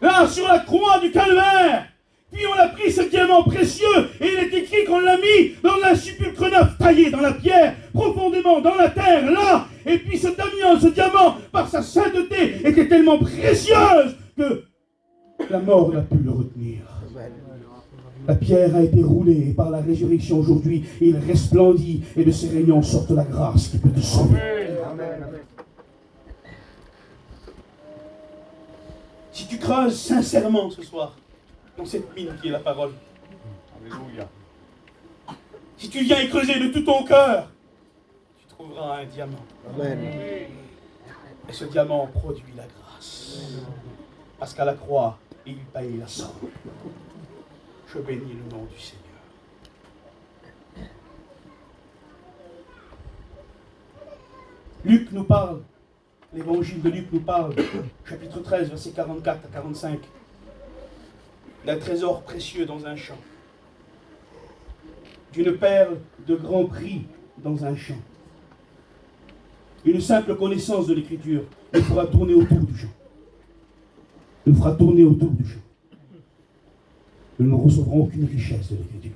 Là, sur la croix du calvaire. Puis on a pris ce diamant précieux et il est écrit qu'on l'a mis dans la sépulcre neuf, taillé dans la pierre, profondément dans la terre, là. Et puis ce diamant, par sa sainteté, était tellement précieuse que la mort n'a pu le retenir. La pierre a été roulée et par la résurrection aujourd'hui, il resplendit et de ses rayons sortent la grâce qui peut te sauver. Amen. Si tu creuses sincèrement ce soir, dans cette mine qui est la parole, alléluia. Si tu viens y creuser de tout ton cœur, tu trouveras un diamant. Amen. Et ce diamant produit la grâce. Parce qu'à la croix, il paye la somme. Je bénis le nom du Seigneur. Luc nous parle, l'évangile de Luc nous parle, chapitre 13, versets 44 à 45, d'un trésor précieux dans un champ, d'une perle de grand prix dans un champ. Une simple connaissance de l'écriture nous fera tourner autour du champ. Nous fera tourner autour du champ. Nous ne recevrons aucune richesse de l'écriture.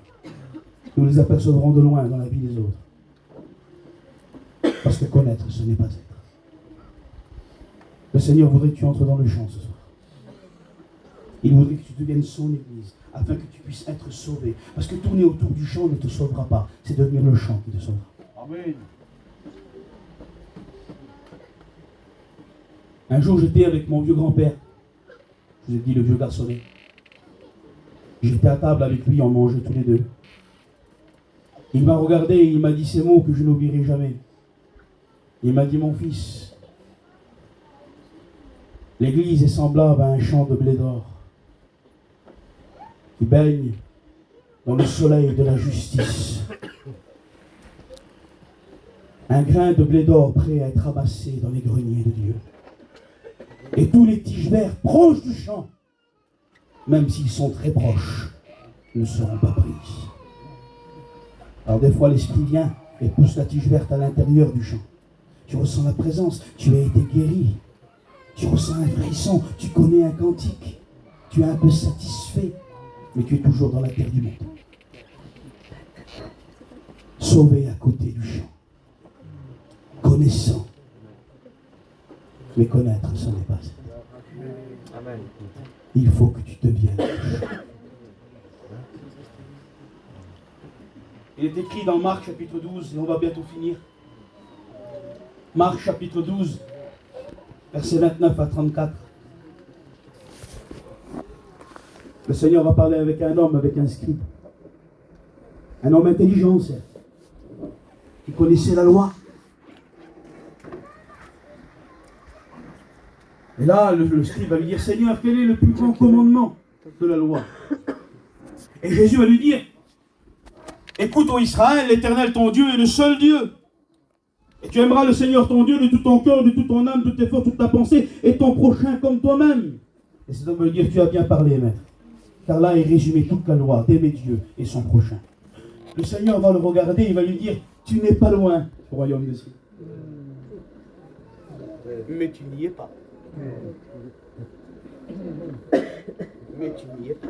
Nous les apercevrons de loin dans la vie des autres. Parce que connaître, ce n'est pas être. Le Seigneur voudrait que tu entres dans le champ ce soir. Il voudrait que tu deviennes son église, afin que tu puisses être sauvé. Parce que tourner autour du champ ne te sauvera pas. C'est devenir le champ qui te sauvera. Amen. Un jour, j'étais avec mon vieux grand-père. Je vous ai dit, le vieux garçonnet. J'étais à table avec lui, on mangeait tous les deux. Il m'a regardé et il m'a dit ces mots que je n'oublierai jamais. Il m'a dit, mon fils, l'église est semblable à un champ de blé d'or qui baigne dans le soleil de la justice. Un grain de blé d'or prêt à être amassé dans les greniers de Dieu. Et tous les tiges vertes proches du champ, même s'ils sont très proches, ne seront pas pris. Alors des fois l'esprit vient et pousse la tige verte à l'intérieur du champ. Tu ressens la présence, tu as été guéri. Tu ressens un frisson, tu connais un cantique. Tu es un peu satisfait, mais tu es toujours dans la terre du monde. Sauvé à côté du champ. Connaissant. Mais connaître, ce n'est pas ça. Amen. Il faut que tu deviennes. Il est écrit dans Marc chapitre 12, et on va bientôt finir. Marc chapitre 12, versets 29 à 34. Le Seigneur va parler avec un homme, avec un scribe. Un homme intelligent, certes, qui connaissait la loi. Et là, le scribe va lui dire, Seigneur, quel est le plus grand commandement de la loi? Et Jésus va lui dire, écoute, ô Israël, l'Éternel ton Dieu est le seul Dieu. Et tu aimeras le Seigneur ton Dieu de tout ton cœur, de toute ton âme, de tes forces, toute ta pensée, et ton prochain comme toi-même. Et cet homme va lui dire, tu as bien parlé, maître. Car là est résumé toute la loi, d'aimer Dieu et son prochain. Le Seigneur va le regarder, il va lui dire, tu n'es pas loin au royaume des cieux. Mais tu n'y es pas. Mais tu n'y es pas.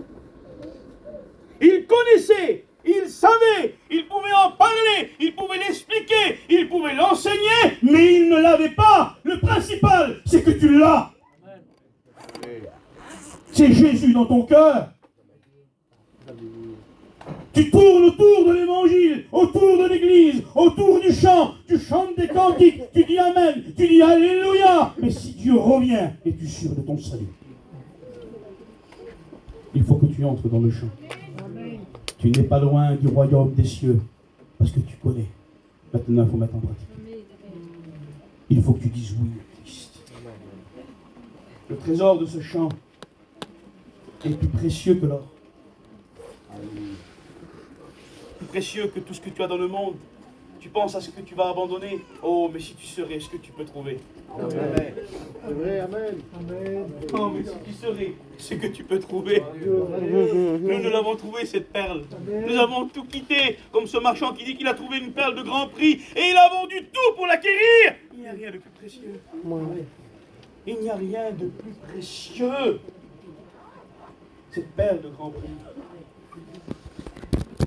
Il connaissait, il savait, il pouvait en parler, il pouvait l'expliquer, il pouvait l'enseigner, mais il ne l'avait pas. Le principal, c'est que tu l'as. C'est Jésus dans ton cœur. Tu tournes autour de l'évangile, autour de l'église, autour du chant, tu chantes des cantiques, tu dis Amen, tu dis Alléluia. Mais si Dieu revient, es-tu sûr de ton salut? Il faut que tu entres dans le chant. Tu n'es pas loin du royaume des cieux, parce que tu connais. Maintenant, il faut mettre en pratique. Il faut que tu dises oui à Christ. Le trésor de ce chant est plus précieux que l'or. Plus précieux que tout ce que tu as dans le monde. Tu penses à ce que tu vas abandonner. Oh, mais si tu serais ce que tu peux trouver. Amen. C'est vrai, amen. Amen. Oh, mais si tu serais ce que tu peux trouver. Nous l'avons trouvé, cette perle. Nous avons tout quitté, comme ce marchand qui dit qu'il a trouvé une perle de grand prix et il a vendu tout pour l'acquérir. Il n'y a rien de plus précieux. Il n'y a rien de plus précieux. Cette perle de grand prix.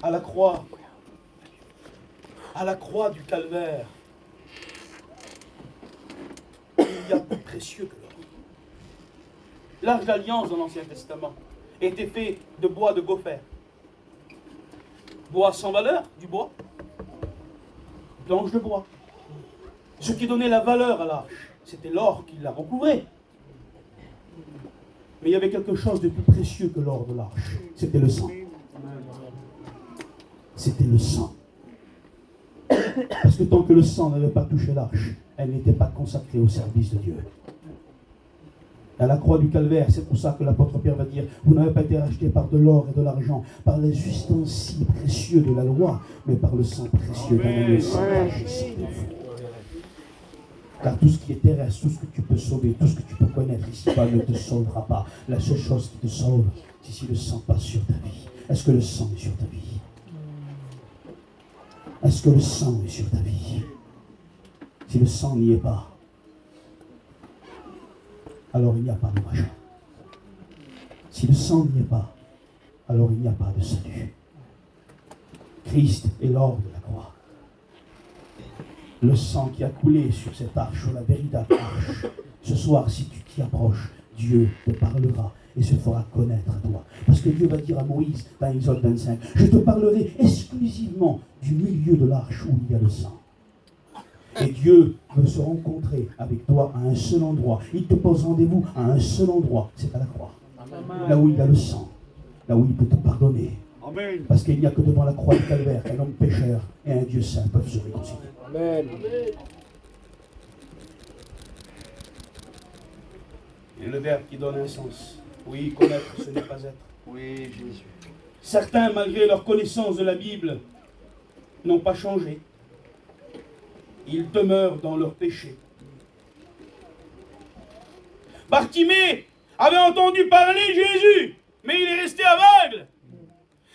À la croix du calvaire, il y a plus précieux que l'or. L'Arche d'Alliance dans l'Ancien Testament était fait de bois de gopher. Bois sans valeur, du bois. Planche de bois. Ce qui donnait la valeur à l'arche, c'était l'or qui la recouvrait. Mais il y avait quelque chose de plus précieux que l'or de l'arche. C'était le sang. C'était le sang. Parce que tant que le sang n'avait pas touché l'arche, elle n'était pas consacrée au service de Dieu. À la croix du calvaire, c'est pour ça que l'apôtre Pierre va dire, vous n'avez pas été rachetés par de l'or et de l'argent, par les ustensiles précieux de la loi, mais par le sang précieux d'un agneau sans tache et sans défaut. Car tout ce qui est terrestre, tout ce que tu peux sauver, tout ce que tu peux connaître ici-bas ne te sauvera pas. La seule chose qui te sauve, c'est si le sang passe sur ta vie. Est-ce que le sang est sur ta vie? Est-ce que le sang est sur ta vie? Si le sang n'y est pas, alors il n'y a pas de rachat. Si le sang n'y est pas, alors il n'y a pas de salut. Christ est l'or de la croix. Le sang qui a coulé sur cette arche, sur la véritable arche. Ce soir, si tu t'y approches, Dieu te parlera et se fera connaître à toi. Parce que Dieu va dire à Moïse, dans Exode 25, je te parlerai exclusivement du milieu de l'arche où il y a le sang. Et Dieu veut se rencontrer avec toi à un seul endroit. Il te pose rendez-vous à un seul endroit, c'est à la croix. Amen. Là où il y a le sang, là où il peut te pardonner. Amen. Parce qu'il n'y a que devant la croix du calvaire qu'un homme pécheur et un Dieu saint peuvent se réconcilier. Amen. Et le verbe qui donne un sens. Oui, connaître, ce n'est pas être. Oui, Jésus. Certains, malgré leur connaissance de la Bible, n'ont pas changé. Ils demeurent dans leur péché. Bartimée avait entendu parler Jésus, mais il est resté aveugle.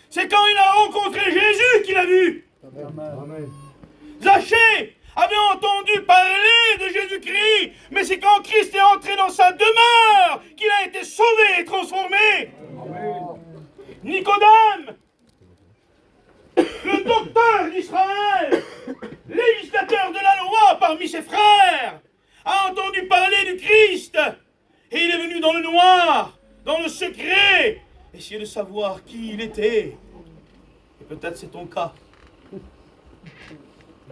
C'est quand il a rencontré Jésus qu'il a vu. Amen. Zachée avait entendu parler de Jésus-Christ, mais c'est quand Christ est entré dans sa demeure qu'il a été sauvé et transformé. Amen. Nicodème, le docteur d'Israël, législateur de la loi parmi ses frères, a entendu parler du Christ et il est venu dans le noir, dans le secret, essayer de savoir qui il était. Et peut-être c'est ton cas.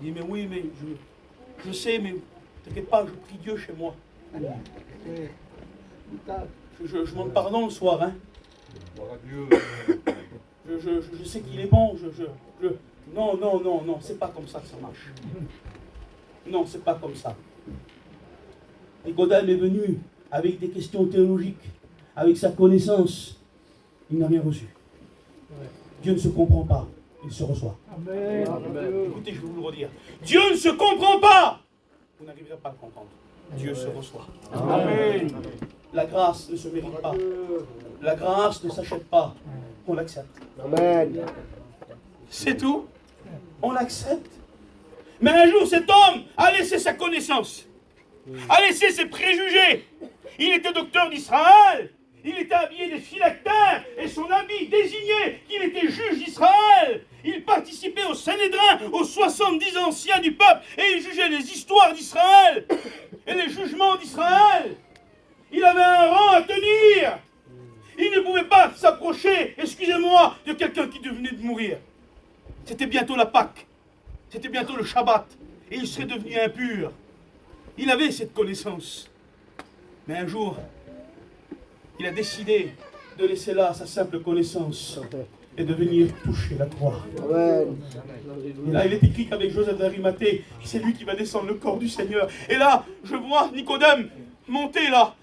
Il dit, mais oui, mais je sais, mais t'inquiète pas, je prie Dieu chez moi. Je demande pardon le soir, hein. Je sais qu'il est bon, Non, c'est pas comme ça que ça marche. Non, c'est pas comme ça. Nicodème est venu avec des questions théologiques, avec sa connaissance. Il n'a rien reçu. Dieu ne se comprend pas, il se reçoit. Amen. Écoutez, je vais vous le redire. Dieu ne se comprend pas. Vous n'arriverez pas à le comprendre. Dieu se reçoit. Amen. La grâce ne se mérite pas. La grâce ne s'achète pas. On l'accepte. Amen. C'est tout. On l'accepte. Mais un jour, cet homme a laissé sa connaissance. a laissé ses préjugés. Il était docteur d'Israël. Il était habillé des phylactères et son habit désignait qu'il était juge d'Israël. Il participait au Sanhédrin, aux 70 anciens du peuple, et il jugeait les histoires d'Israël et les jugements d'Israël. Il avait un rang à tenir. Il ne pouvait pas s'approcher, excusez-moi, de quelqu'un qui venait de mourir. C'était bientôt la Pâque, c'était bientôt le Shabbat, et il serait devenu impur. Il avait cette connaissance. Mais un jour, il a décidé de laisser là sa simple connaissance et de venir toucher la croix. Et là, il est écrit qu'avec Joseph d'Arimathée, c'est lui qui va descendre le corps du Seigneur. Et là, je vois Nicodème monter là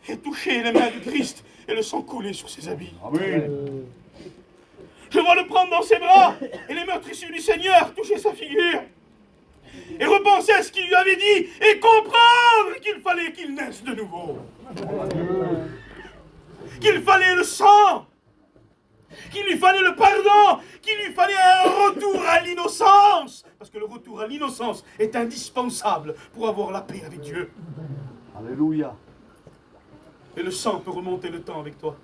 et toucher les mains du Christ et le sang couler sur ses habits. Amen. Je vois le prendre dans ses bras et les meurtrissures du Seigneur toucher sa figure. Et repenser à ce qu'il lui avait dit et comprendre qu'il fallait qu'il naisse de nouveau. Qu'il fallait le sang, qu'il lui fallait le pardon, qu'il lui fallait un retour à l'innocence. Parce que le retour à l'innocence est indispensable pour avoir la paix avec Dieu. Alléluia. Et le sang peut remonter le temps avec toi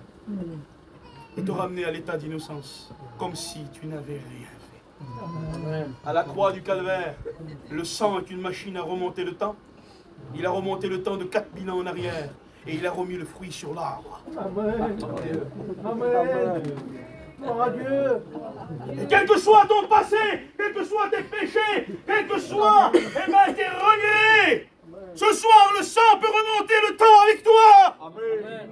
et te ramener à l'état d'innocence, comme si tu n'avais rien fait. À la croix du calvaire, le sang est une machine à remonter le temps. Il a remonté le temps de 4000 ans en arrière. Et il a remis le fruit sur l'arbre. Amen. Amen. Gloire à Dieu. Et quel que soit ton passé, quels que soient tes péchés, quel que soit tes regrets, ce soir le sang peut remonter le temps avec toi. Amen.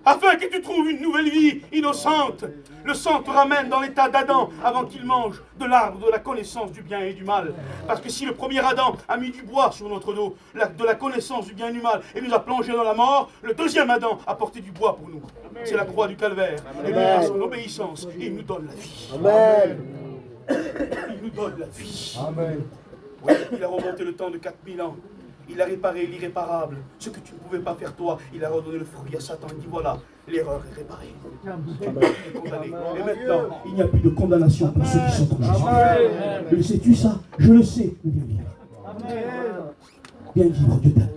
Afin que tu trouves une nouvelle vie innocente. Le sang te ramène dans l'état d'Adam avant qu'il mange de l'arbre de la connaissance du bien et du mal. Parce que si le premier Adam a mis du bois sur notre dos, de la connaissance du bien et du mal, et nous a plongé dans la mort, le deuxième Adam a porté du bois pour nous. C'est la croix du calvaire. Et lui, par son obéissance, il nous donne la vie. Amen. Il nous donne la vie. Amen. Oui, il a remonté le temps de 4000 ans. Il a réparé l'irréparable. Ce que tu ne pouvais pas faire toi, il a redonné le fruit à Satan. Il dit voilà, l'erreur est réparée. Tu es condamné. Et maintenant, il n'y a plus de condamnation pour ceux qui sont en Jésus. Le sais-tu ça? Je le sais. Viens vivre. Viens vivre, Dieu t'aime.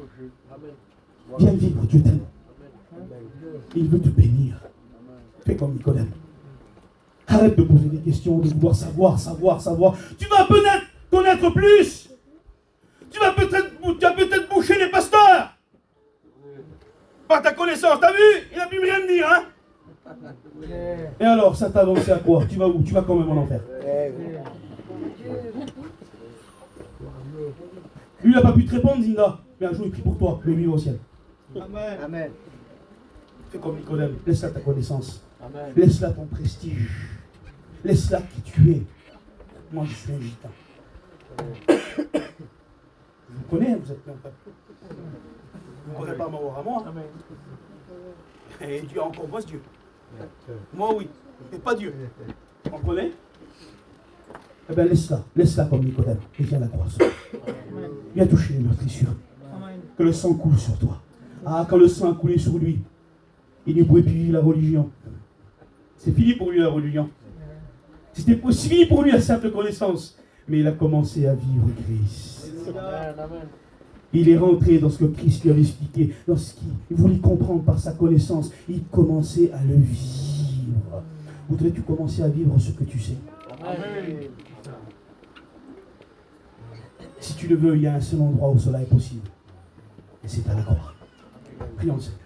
Viens vivre, Dieu t'aime. Il veut te bénir. Fais comme Nicodème. Arrête de poser des questions, de vouloir savoir. Tu vas peut-être connaître plus. Tu vas peut-être boucher les pasteurs. Par ta connaissance, t'as vu? Il n'a plus rien de dire, hein? Et alors, ça t'a avancé à quoi? Tu vas où? Tu vas quand même en enfer. Lui, il n'a pas pu te répondre, Zinda. Mais un jour, il prie pour toi, mais lui, il va au ciel. Amen. Amen. Fais comme Nicodème. Laisse là ta connaissance. Amen. Laisse là ton prestige. Laisse là qui tu es. Moi, je suis un gitan. Je vous connais, vous êtes un peuple. Vous ne pourrez pas m'avoir à moi. Et Dieu a encore moins Dieu. Moi, oui, mais pas Dieu. On connaît? Eh bien, laisse-la comme Nicodème. Et viens la croire. Viens toucher les meurtrissures. Que le sang coule sur toi. Ah, quand le sang a coulé sur lui, il ne pouvait plus vivre la religion. C'est fini pour lui la religion. C'était fini pour lui la simple connaissance. Mais il a commencé à vivre Christ. Il est rentré dans ce que Christ lui avait expliqué, dans ce qu'il voulait comprendre par sa connaissance. Il commençait à le vivre. Voudrais-tu commencer à vivre ce que tu sais? Amen. Si tu le veux, il y a un seul endroit où cela est possible. Et c'est à la croix. Prions le Seigneur.